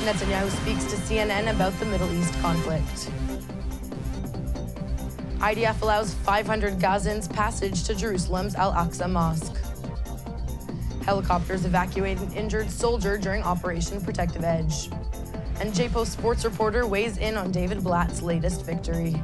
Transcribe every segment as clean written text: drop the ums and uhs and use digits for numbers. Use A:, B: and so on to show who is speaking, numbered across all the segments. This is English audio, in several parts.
A: Netanyahu speaks to CNN about the Middle East conflict. IDF allows 500 Gazans passage to Jerusalem's Al-Aqsa Mosque. Helicopters evacuate an injured soldier during Operation Protective Edge. And JPO sports reporter weighs in on David Blatt's latest victory.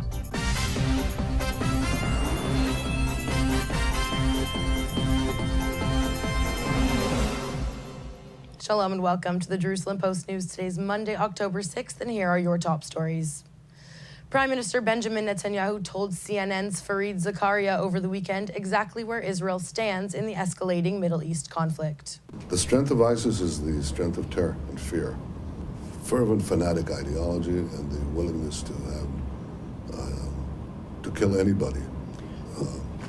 A: Shalom and welcome to the Jerusalem Post News. Today's Monday, October 6th, and here are your top stories. Prime Minister Benjamin Netanyahu told CNN's Fareed Zakaria over the weekend exactly where Israel stands in the escalating Middle East conflict.
B: The strength of ISIS is the strength of terror and fear, fervent fanatic ideology, and the willingness to kill anybody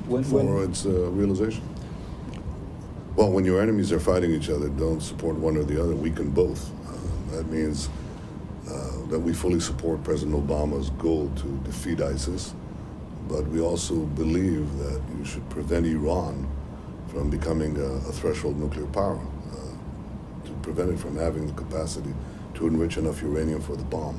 B: for its realization. Well, when your enemies are fighting each other, don't support one or the other, weaken both. That means that we fully support President Obama's goal to defeat ISIS, but we also believe that you should prevent Iran from becoming a threshold nuclear power, to prevent it from having the capacity to enrich enough uranium for the bomb.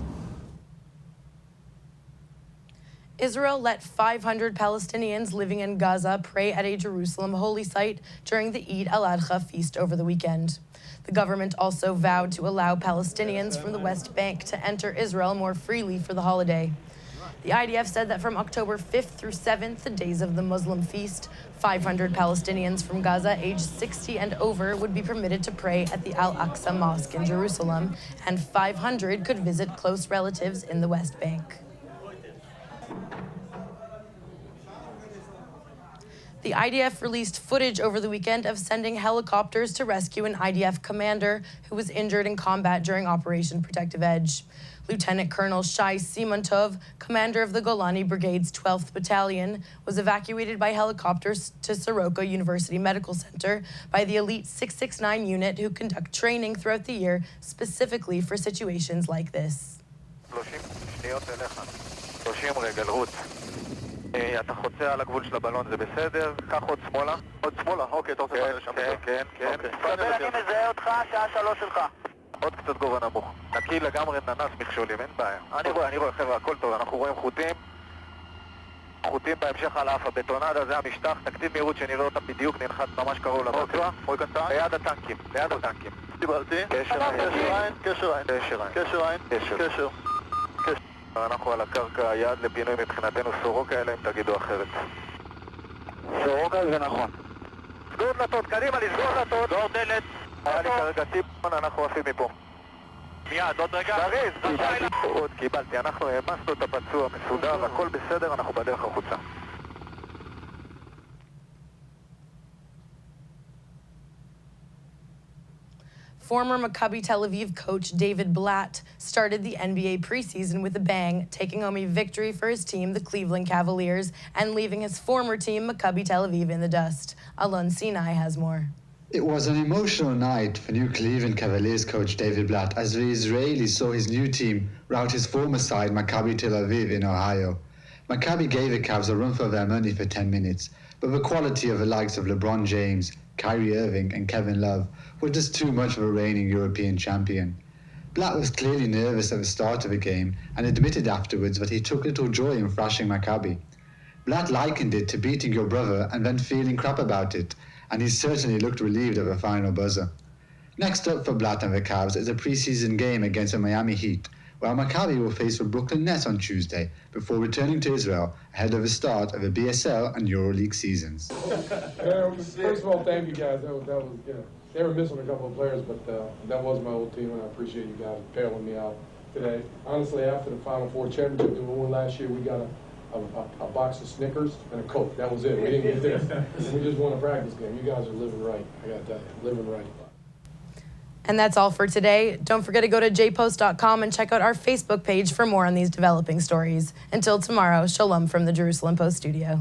A: Israel let 500 Palestinians living in Gaza pray at a Jerusalem holy site during the Eid al-Adha feast over the weekend. The government also vowed to allow Palestinians from the West Bank to enter Israel more freely for the holiday. The IDF said that from October 5th through 7th, the days of the Muslim feast, 500 Palestinians from Gaza aged 60 and over would be permitted to pray at the Al-Aqsa Mosque in Jerusalem, and 500 could visit close relatives in the West Bank. The IDF released footage over the weekend of sending helicopters to rescue an IDF commander who was injured in combat during Operation Protective Edge. Lieutenant Colonel Shai Simontov, commander of the Golani Brigade's 12th Battalion, was evacuated by helicopters to Soroka University Medical Center by the elite 669 unit who conduct training throughout the year specifically for situations like this.
C: אתה חוצה על הגבול של הבלון, זה בסדר? קח עוד שמאלה. עוד שמאלה, אוקיי, אתה רוצה לדבר שם? כן. דבר, אני מזהה אותך, שעה 3 שלך. עוד קצת גובה נמוך. נקי לגמרי ננס מכשולים, אין בעיה. אני רואה, חבר'ה, הכל טוב, אנחנו רואים חוטים בהמשך על האף, הבטונדה, זה המשטח, תקציב מהירות שנראה אותם בדיוק, ננחת ממש קרוב לרצוע. ליד הטנקים. דיברתי. קשר עין. אנחנו על הקרקע, יעד לפינוי מבחינתנו סורוקה, אלא אם תגידו אחרת. סורוקה זה נכון. סגור דלתות, קדימה, לסגור דלתות. סגור דלת. היה לי כרגע טיפון, אנחנו עפים מפה. מיד, עוד רגע. זריז, עוד קיבלתי, אנחנו העמסנו את הפצוע מסודר, הכל בסדר, אנחנו בדרך החוצה.
A: Former Maccabi Tel Aviv coach David Blatt started the NBA preseason with a bang, taking home a victory for his team, the Cleveland Cavaliers, and leaving his former team, Maccabi Tel Aviv, in the dust. Alon Sinai has more.
D: It was an emotional night for new Cleveland Cavaliers coach David Blatt as the Israeli saw his new team rout his former side, Maccabi Tel Aviv, in Ohio. Maccabi gave the Cavs a run for their money for 10 minutes, but the quality of the likes of LeBron James, Kyrie Irving and Kevin Love were just too much for a reigning European champion. Blatt was clearly nervous at the start of the game and admitted afterwards that he took little joy in thrashing Maccabi. Blatt likened it to beating your brother and then feeling crap about it, and he certainly looked relieved at the final buzzer. Next up for Blatt and the Cavs is a preseason game against the Miami Heat, while Maccabi will face the Brooklyn Nets on Tuesday before returning to Israel ahead of the start of the BSL and EuroLeague seasons.
E: First of all, thank you guys. That was they were missing a couple of players, but that was my old team, and I appreciate you guys bailing me out today. Honestly, after the Final Four championship that we won last year, we got a box of Snickers and a Coke. That was it. We didn't get this. We just won a practice game. You guys are living right. I got to tell you, living right.
A: And that's all for today. Don't forget to go to jpost.com and check out our Facebook page for more on these developing stories. Until tomorrow, shalom from the Jerusalem Post studio.